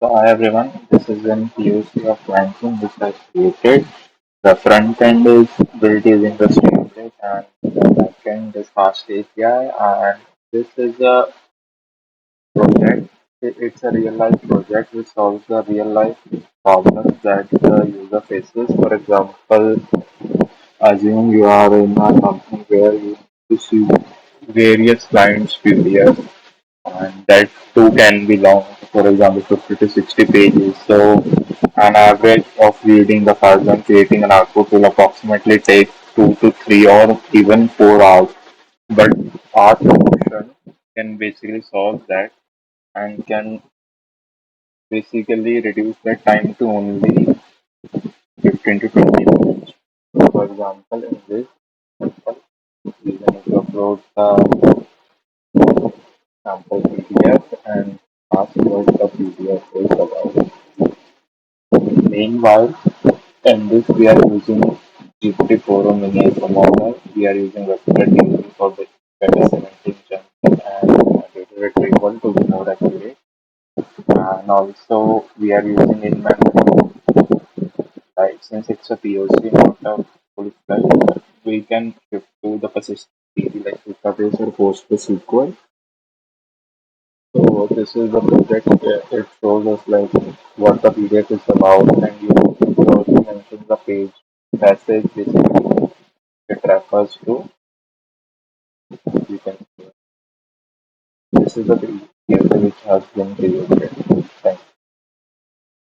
So hi everyone, this is an POC of LangChain which I created. The front end is built using the Semantic and the back end is Fast API, and this is a project. It's a real life project which solves the real life problems that the user faces. For example, assume you are in a company where you need to see various clients' PDF, and that too can be long, for example 50 to 60 pages. So an average of reading the files and creating an output will approximately take 2 to 3 or even 4 hours. But our solution can basically solve that and can basically reduce that time to only 15 to 20 minutes. For example, in this example, we can upload the sample PDF and ask what the PDF is about. Meanwhile, in this we are using GPT-4 mini as a model. We are using Retrieval for the better semantic jumping and data retrieval to be more accurate. And also we are using in-memory, like since it's a POC, not a full-fledged, we can shift to the persistent DB like database or PostgreSQL. So this is the project where it shows us like what the PDF is about, and you also mention the page passage basically it refers to. You can see this is the PDF which has been created.